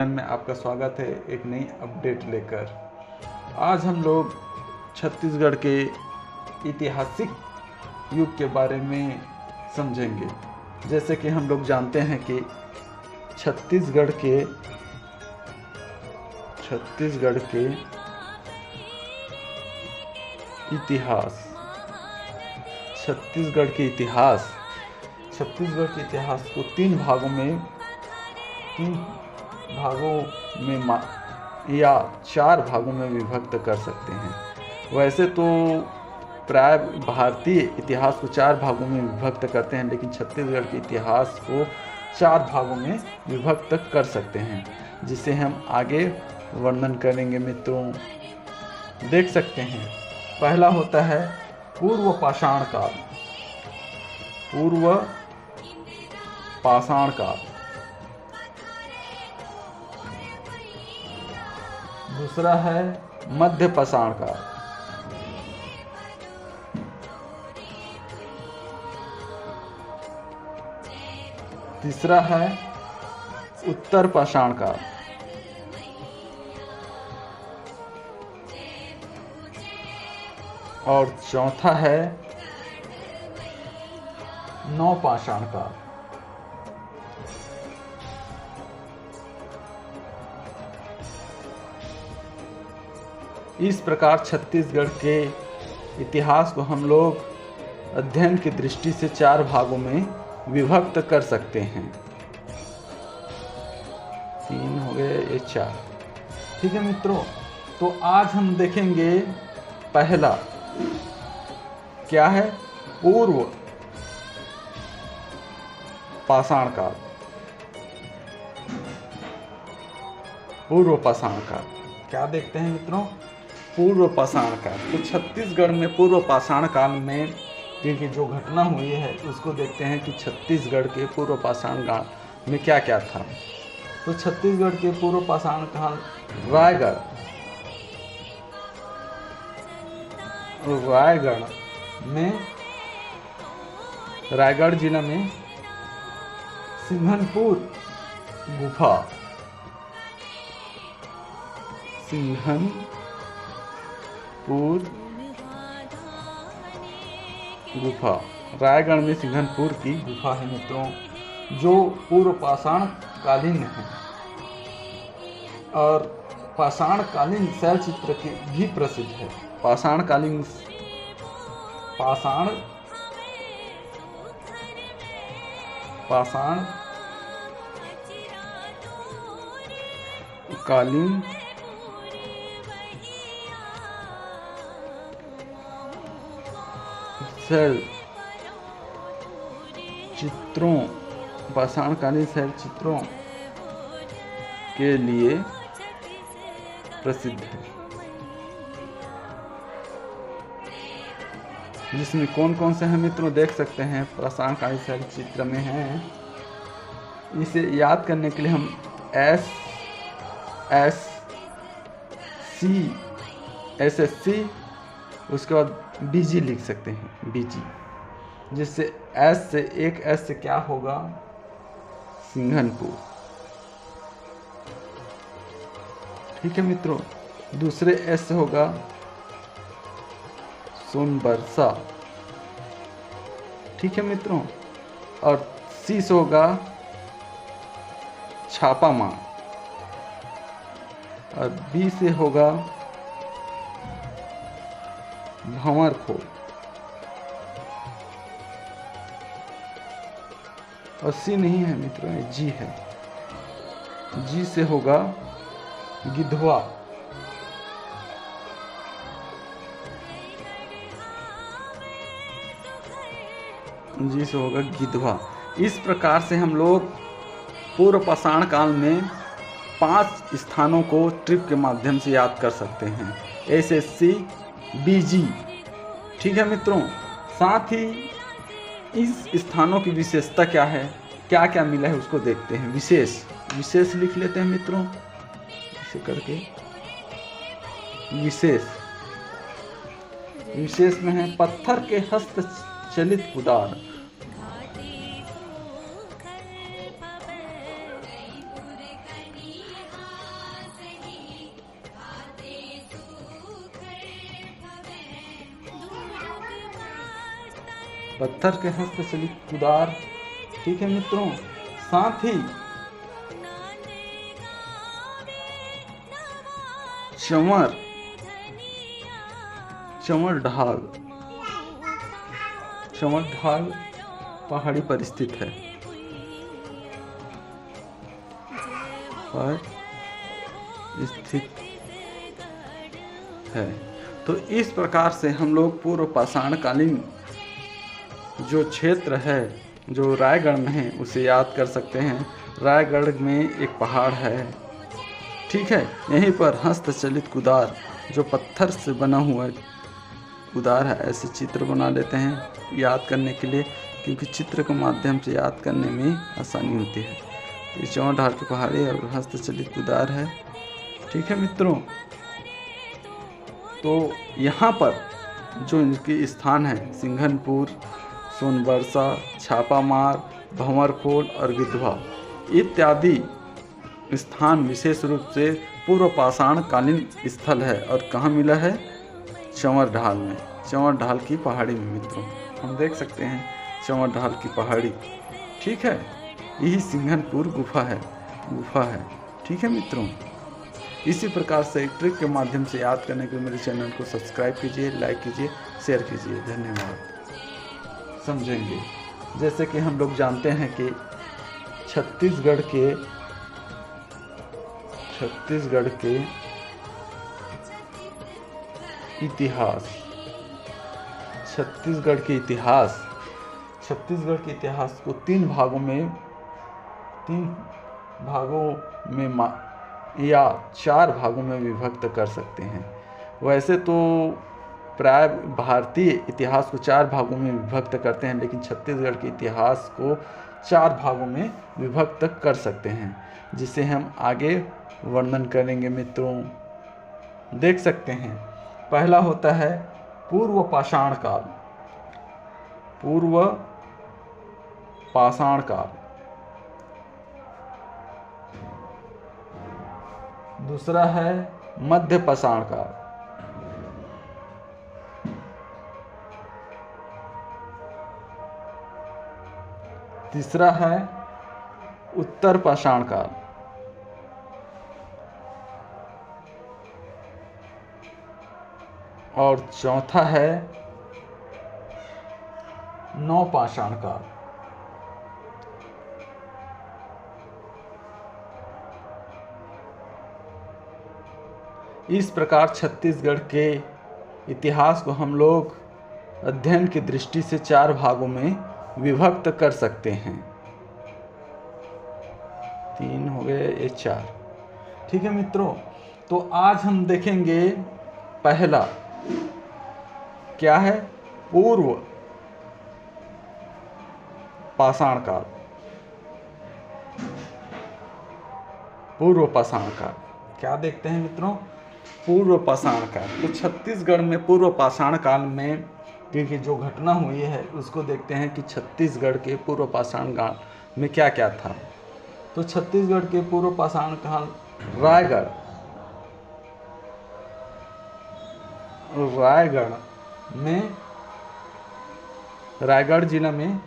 में आपका स्वागत है एक नई अपडेट लेकर। आज हम लोग छत्तीसगढ़ के ऐतिहासिक युग के बारे में समझेंगे। जैसे कि हम लोग जानते हैं कि छत्तीसगढ़ के इतिहास छत्तीसगढ़ के इतिहास को तीन भागों में या चार भागों में विभक्त कर सकते हैं। वैसे तो प्राय भारतीय इतिहास को चार भागों में विभक्त करते हैं, लेकिन छत्तीसगढ़ के इतिहास को चार भागों में विभक्त कर सकते हैं, जिसे हम आगे वर्णन करेंगे। मित्रों, देख सकते हैं, पहला होता है पूर्व पाषाण काल। दूसरा है मध्य पाषाण काल। तीसरा है उत्तर पाषाण काल। और चौथा है नवपाषाण काल। इस प्रकार छत्तीसगढ़ के इतिहास को हम लोग अध्ययन की दृष्टि से चार भागों में विभक्त कर सकते हैं। तीन हो गए, ये चार। ठीक है मित्रों, तो आज हम देखेंगे पहला क्या है, पूर्व पाषाण काल। क्या देखते हैं मित्रों, पूर्व पाषाण काल। तो छत्तीसगढ़ में पूर्व पाषाण काल में की जो घटना हुई है उसको देखते हैं कि छत्तीसगढ़ के पूर्व पाषाण काल में क्या क्या था। तो छत्तीसगढ़ के पूर्व पाषाण काल रायगढ़ जिला में सिंघनपुर गुफा, रायगढ़ में सिंघनपुर की गुफा है मित्रों, जो पूर्व पाषाण कालीन है और पाषाण कालीन शैल चित्र के भी प्रसिद्ध है। पाषाण कालीन शैल चित्रों के लिए प्रसिद्ध है, जिसमें कौन कौन से हैं मित्रों देख सकते हैं। पाषाण कालीन शैल चित्र में हैं। इसे याद करने के लिए हम SSC उसके बाद BG लिख सकते हैं, BG, जिससे एक S से क्या होगा, सिंघनपुर। ठीक है मित्रों, दूसरे S से होगा सोनबरसा। ठीक है मित्रों, और C से होगा छापामार, और B से होगा भंवरखोर, और C नहीं है मित्रों, G है। G से होगा गिधवा, इस प्रकार से हम लोग पूर्व पाषाण काल में 5 स्थानों को ट्रिप के माध्यम से याद कर सकते हैं, SSC BG। ठीक है मित्रों, साथ ही इस स्थानों की विशेषता क्या है, क्या क्या मिला है उसको देखते हैं। विशेष लिख लेते हैं मित्रों, ऐसे करके। विशेष में है पत्थर के हस्तचलित कुदार, पत्थर के हस्तचलित कुदार। ठीक है मित्रों, साथ ही चंवर ढाल पहाड़ी पर स्थित है, तो इस प्रकार से हम लोग पूर्व पाषाणकालीन जो क्षेत्र है जो रायगढ़ में है उसे याद कर सकते हैं। रायगढ़ में एक पहाड़ है, ठीक है, यहीं पर हस्तचलित कुदार जो पत्थर से बना हुआ कुदार है, ऐसे चित्र बना लेते हैं याद करने के लिए, क्योंकि चित्र के माध्यम से याद करने में आसानी होती है। ये चौड़ ढाल की पहाड़ी और हस्तचलित कुदार है। ठीक है मित्रों, तो यहाँ पर जो इनके स्थान है सिंघनपुर, सोनबरसा, छापामार, भंवरखोल और गिधवा इत्यादि स्थान विशेष रूप से पूर्व पाषाणकालीन स्थल है। और कहाँ मिला है? चंवर ढाल में, चंवर ढाल की पहाड़ी में मित्रों हम देख सकते हैं चंवर ढाल की पहाड़ी। ठीक है, यही सिंघनपुर गुफा है। ठीक है मित्रों, इसी प्रकार से ट्रिक के माध्यम से याद करने के लिए मेरे चैनल को सब्सक्राइब कीजिए, लाइक कीजिए, शेयर कीजिए। धन्यवाद। समझेंगे, जैसे कि हम लोग जानते हैं कि छत्तीसगढ़ के इतिहास, छत्तीसगढ़ के इतिहास को तीन भागों में या चार भागों में विभक्त कर सकते हैं। वैसे तो प्राय भारतीय इतिहास को चार भागों में विभक्त करते हैं, लेकिन छत्तीसगढ़ के इतिहास को चार भागों में विभक्त कर सकते हैं, जिसे हम आगे वर्णन करेंगे मित्रों। देख सकते हैं, पहला होता है पूर्व पाषाण काल, दूसरा है मध्य पाषाण काल, तीसरा है उत्तर पाषाण काल, और चौथा है नवपाषाण काल। इस प्रकार छत्तीसगढ़ के इतिहास को हम लोग अध्ययन की दृष्टि से चार भागों में विभक्त कर सकते हैं। तीन हो गए, ये चार। ठीक है मित्रों, तो आज हम देखेंगे पहला क्या है? पूर्व पाषाण काल। क्या देखते हैं मित्रों? पूर्व पाषाण काल। तो छत्तीसगढ़ में पूर्व पाषाण काल में क्योंकि जो घटना हुई है उसको देखते हैं कि छत्तीसगढ़ के पूर्व पाषाण काल में क्या क्या था। तो छत्तीसगढ़ के पूर्व पाषाण काल रायगढ़ जिला में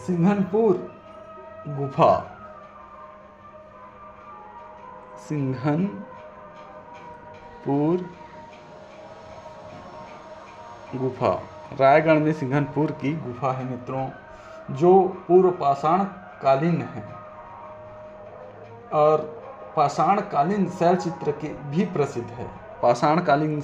सिंघनपुर गुफा, रायगढ़ में सिंघनपुर की गुफा है मित्रों, जो पूर्व पाषाण कालीन है और पाषाणकालीन शैल चित्र के भी प्रसिद्ध है। पाषाणकालीन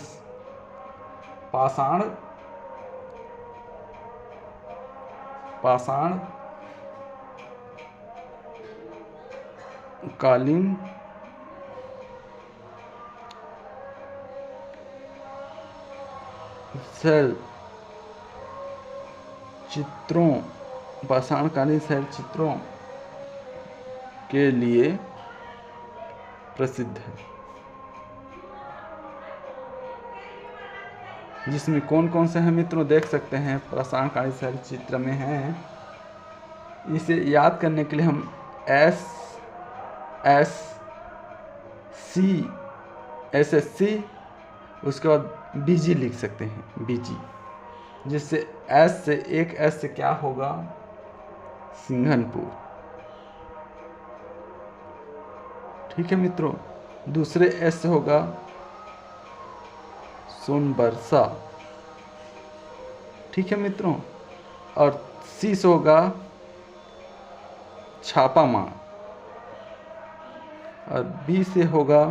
शैल चित्रों के लिए प्रसिद्ध है, जिसमें कौन कौन से हैं मित्रों देख सकते हैं। पाषाणकालीन शैल चित्र में हैं। इसे याद करने के लिए हम SSC उसके बाद BG लिख सकते हैं। BG जिससे एस से, एक एस से क्या होगा, सिंघनपुर। ठीक है मित्रों। दूसरे एस से होगा सोनबरसा। ठीक है मित्रों। और सी से होगा छापामार। और बी से होगा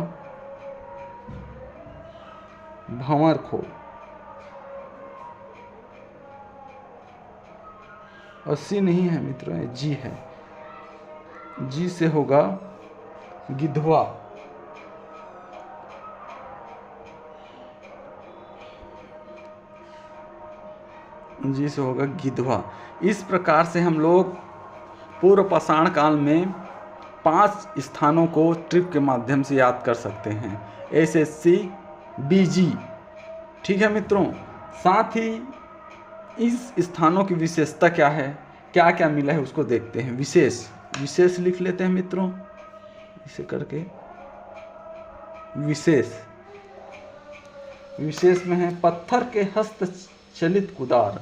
भंवरखोर। और सी नहीं है मित्रों, ये जी है। जी से होगा गिधवा। जी से होगा गिधवा। इस प्रकार से हम लोग पूर्व पाषाण काल में 5 स्थानों को ट्रिक के माध्यम से याद कर सकते हैं। SSC BG। ठीक है मित्रों। साथ ही इस स्थानों की विशेषता क्या है, क्या क्या मिला है उसको देखते हैं। विशेष लिख लेते हैं मित्रों, इसे करके विशेष में है पत्थर के हस्तचलित कुदार।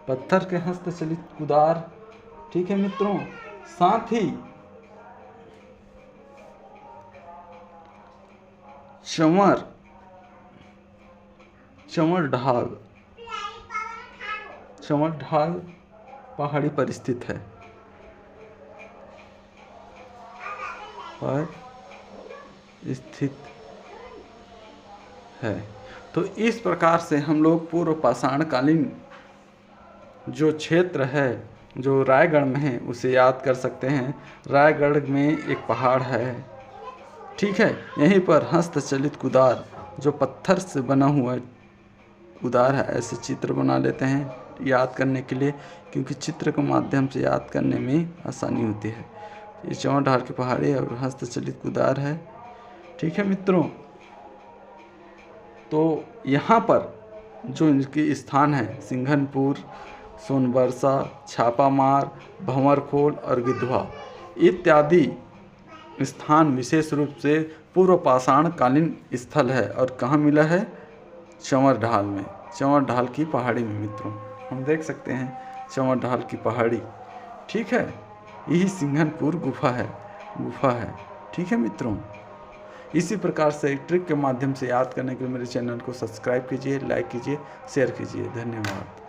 पत्थर के हस्तचलित कुदार। ठीक है मित्रों। साथ ही चंवर ढाल पहाड़ी पर स्थित है। तो इस प्रकार से हम लोग पूर्व पाषाणकालीन जो क्षेत्र है, जो रायगढ़ में है, उसे याद कर सकते हैं। रायगढ़ में एक पहाड़ है। ठीक है। यहीं पर हस्तचलित कुदार, जो पत्थर से बना हुआ कुदार है, ऐसे चित्र बना लेते हैं याद करने के लिए, क्योंकि चित्र के माध्यम से याद करने में आसानी होती है। ये चौड़ ढाल की पहाड़ी और हस्तचलित कुदार है। ठीक है मित्रों। तो यहाँ पर जो इनके स्थान है, सिंघनपुर, सोनबरसा, छापामार, भंवरखोर और गिधवा इत्यादि स्थान विशेष रूप से पूर्व पाषाण कालीन स्थल है। और कहाँ मिला है, चंवर ढाल में, चंवर ढाल की पहाड़ी में मित्रों। हम देख सकते हैं चंवर ढाल की पहाड़ी। ठीक है। यही सिंघनपुर गुफा है। ठीक है मित्रों। इसी प्रकार से ट्रिक के माध्यम से याद करने के लिए मेरे चैनल को सब्सक्राइब कीजिए, लाइक कीजिए, शेयर कीजिए। धन्यवाद।